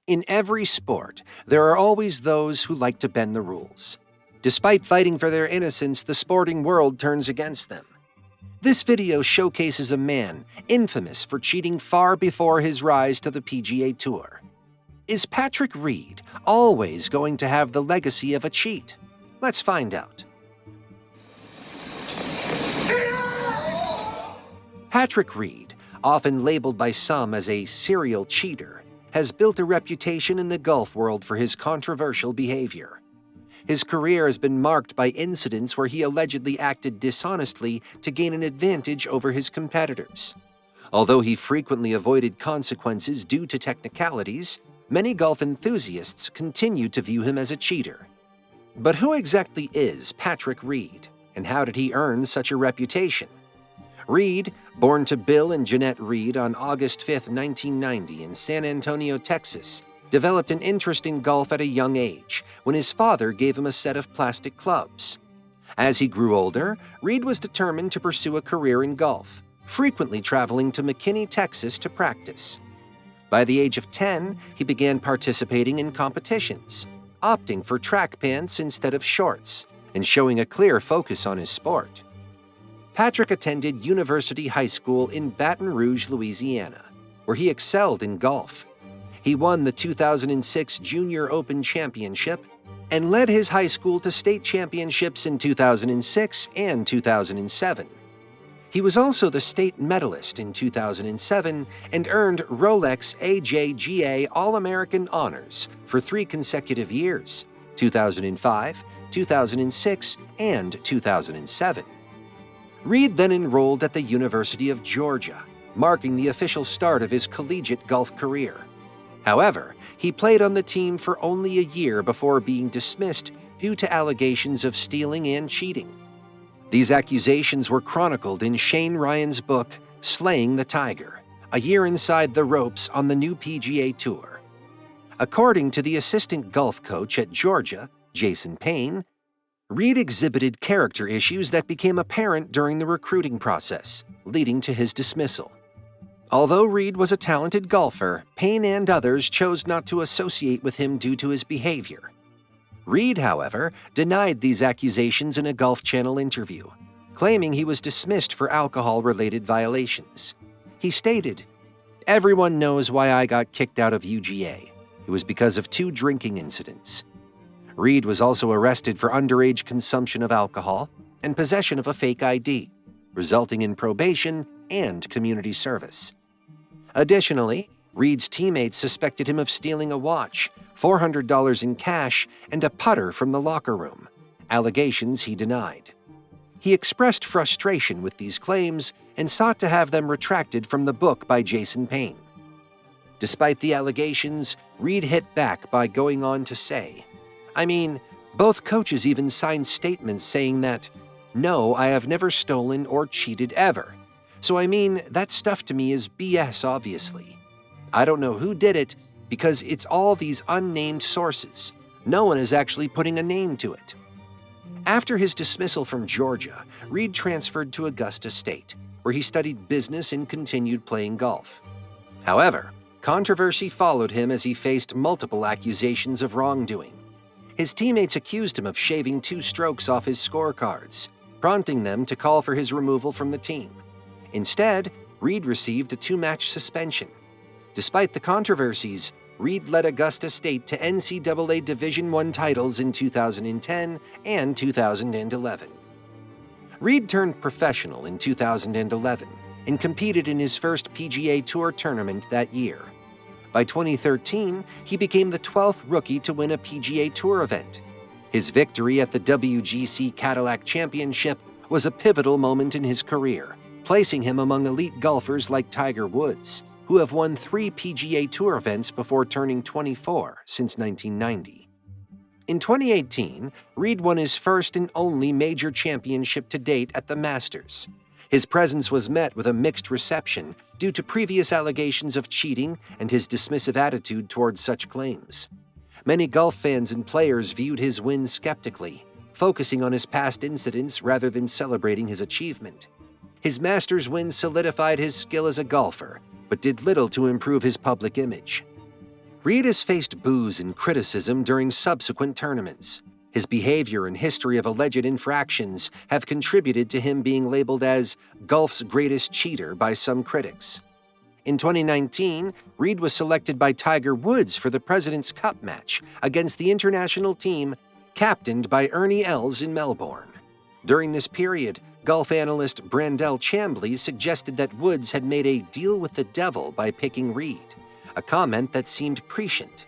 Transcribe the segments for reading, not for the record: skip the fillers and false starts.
In every sport, there are always those who like to bend the rules. Despite fighting for their innocence, the sporting world turns against them. This video showcases a man infamous for cheating far before his rise to the PGA Tour. Is Patrick Reed always going to have the legacy of a cheat? Let's find out. Patrick Reed, often labeled by some as a serial cheater, has built a reputation in the golf world for his controversial behavior. His career has been marked by incidents where he allegedly acted dishonestly to gain an advantage over his competitors. Although he frequently avoided consequences due to technicalities, many golf enthusiasts continue to view him as a cheater. But who exactly is Patrick Reed, and how did he earn such a reputation? Reed, born to Bill and Jeanette Reed on August 5, 1990 in San Antonio, Texas, developed an interest in golf at a young age when his father gave him a set of plastic clubs. As he grew older, Reed was determined to pursue a career in golf, frequently traveling to McKinney, Texas to practice. By the age of 10, he began participating in competitions, opting for track pants instead of shorts, and showing a clear focus on his sport. Patrick attended University High School in Baton Rouge, Louisiana, where he excelled in golf. He won the 2006 Junior Open Championship and led his high school to state championships in 2006 and 2007. He was also the state medalist in 2007 and earned Rolex AJGA All-American honors for 3 consecutive years, 2005, 2006, and 2007. Reed then enrolled at the University of Georgia, marking the official start of his collegiate golf career. However, he played on the team for only a year before being dismissed due to allegations of stealing and cheating. These accusations were chronicled in Shane Ryan's book, Slaying the Tiger, A Year Inside the Ropes on the New PGA Tour. According to the assistant golf coach at Georgia, Jason Payne, Reed exhibited character issues that became apparent during the recruiting process, leading to his dismissal. Although Reed was a talented golfer, Payne and others chose not to associate with him due to his behavior. Reed, however, denied these accusations in a Golf Channel interview, claiming he was dismissed for alcohol-related violations. He stated, "Everyone knows why I got kicked out of UGA. It was because of 2 drinking incidents." Reed was also arrested for underage consumption of alcohol and possession of a fake ID, resulting in probation and community service. Additionally, Reed's teammates suspected him of stealing a watch, $400 in cash, and a putter from the locker room, allegations he denied. He expressed frustration with these claims and sought to have them retracted from the book by Jason Payne. Despite the allegations, Reed hit back by going on to say, both coaches even signed statements saying that, "No, I have never stolen or cheated ever. So that stuff to me is BS, obviously. I don't know who did it because it's all these unnamed sources. No one is actually putting a name to it." After his dismissal from Georgia, Reed transferred to Augusta State, where he studied business and continued playing golf. However, controversy followed him as he faced multiple accusations of wrongdoing. His teammates accused him of shaving 2 strokes off his scorecards, prompting them to call for his removal from the team. Instead, Reed received a 2-match suspension. Despite the controversies, Reed led Augusta State to NCAA Division I titles in 2010 and 2011. Reed turned professional in 2011 and competed in his first PGA Tour tournament that year. By 2013, he became the 12th rookie to win a PGA Tour event. His victory at the WGC Cadillac Championship was a pivotal moment in his career, placing him among elite golfers like Tiger Woods, who have won 3 PGA Tour events before turning 24 since 1990. In 2018, Reed won his first and only major championship to date at the Masters. His presence was met with a mixed reception due to previous allegations of cheating and his dismissive attitude towards such claims. Many golf fans and players viewed his win skeptically, focusing on his past incidents rather than celebrating his achievement. His Masters win solidified his skill as a golfer, but did little to improve his public image. Reed has faced boos and criticism during subsequent tournaments. His behavior and history of alleged infractions have contributed to him being labeled as golf's greatest cheater by some critics. In 2019, Reed was selected by Tiger Woods for the President's Cup match against the international team captained by Ernie Els in Melbourne. During this period, golf analyst Brandel Chambly suggested that Woods had made a deal with the devil by picking Reed, a comment that seemed prescient.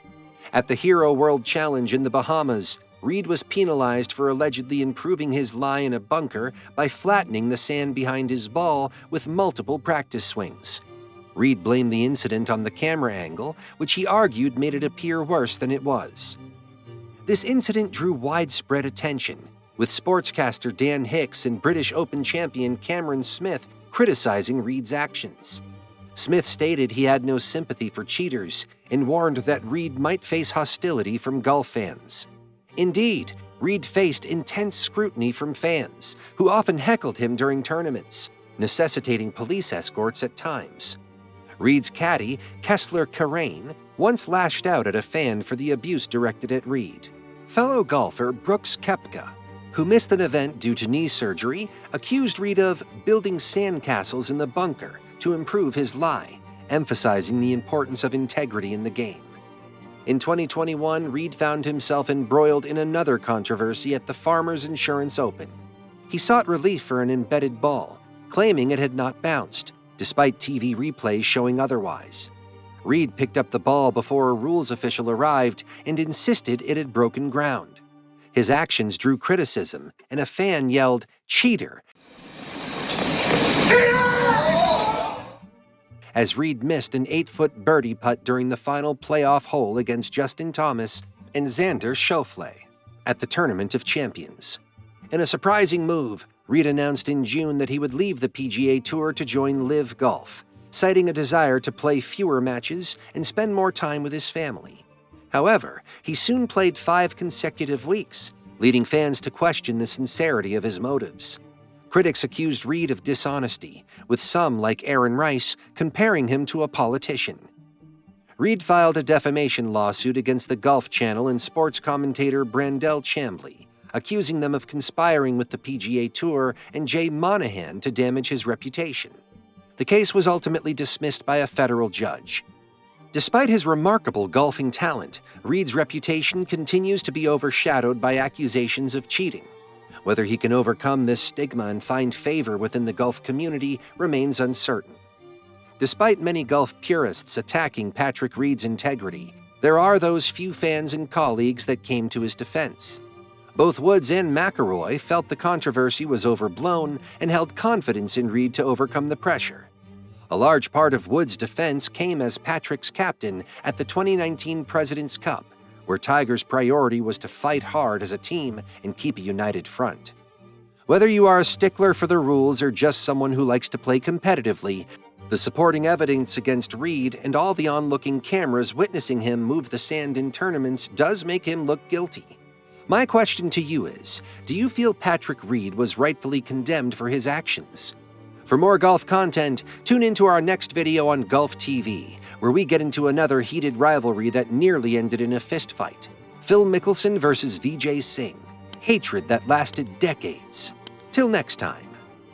At the Hero World Challenge in the Bahamas, Reed was penalized for allegedly improving his lie in a bunker by flattening the sand behind his ball with multiple practice swings. Reed blamed the incident on the camera angle, which he argued made it appear worse than it was. This incident drew widespread attention, with sportscaster Dan Hicks and British Open champion Cameron Smith criticizing Reed's actions. Smith stated he had no sympathy for cheaters and warned that Reed might face hostility from golf fans. Indeed, Reed faced intense scrutiny from fans, who often heckled him during tournaments, necessitating police escorts at times. Reed's caddy, Kessler Karain, once lashed out at a fan for the abuse directed at Reed. Fellow golfer Brooks Koepka, who missed an event due to knee surgery, accused Reed of building sandcastles in the bunker to improve his lie, emphasizing the importance of integrity in the game. In 2021, Reed found himself embroiled in another controversy at the Farmers Insurance Open. He sought relief for an embedded ball, claiming it had not bounced, despite TV replays showing otherwise. Reed picked up the ball before a rules official arrived and insisted it had broken ground. His actions drew criticism, and a fan yelled, "Cheater!" as Reed missed an 8-foot birdie putt during the final playoff hole against Justin Thomas and Xander Schauffele at the Tournament of Champions. In a surprising move, Reed announced in June that he would leave the PGA Tour to join LIV Golf, citing a desire to play fewer matches and spend more time with his family. However, he soon played 5 consecutive weeks, leading fans to question the sincerity of his motives. Critics accused Reed of dishonesty, with some, like Aaron Rice, comparing him to a politician. Reed filed a defamation lawsuit against the Golf Channel and sports commentator Brandel Chambly, accusing them of conspiring with the PGA Tour and Jay Monahan to damage his reputation. The case was ultimately dismissed by a federal judge. Despite his remarkable golfing talent, Reed's reputation continues to be overshadowed by accusations of cheating. Whether he can overcome this stigma and find favor within the golf community remains uncertain. Despite many golf purists attacking Patrick Reed's integrity, there are those few fans and colleagues that came to his defense. Both Woods and McIlroy felt the controversy was overblown and held confidence in Reed to overcome the pressure. A large part of Woods' defense came as Patrick's captain at the 2019 President's Cup, where Tiger's priority was to fight hard as a team and keep a united front. Whether you are a stickler for the rules or just someone who likes to play competitively, the supporting evidence against Reed and all the onlooking cameras witnessing him move the sand in tournaments does make him look guilty. My question to you is, do you feel Patrick Reed was rightfully condemned for his actions? For more golf content, tune into our next video on Golf TV, where we get into another heated rivalry that nearly ended in a fistfight. Phil Mickelson versus Vijay Singh. Hatred that lasted decades. Till next time.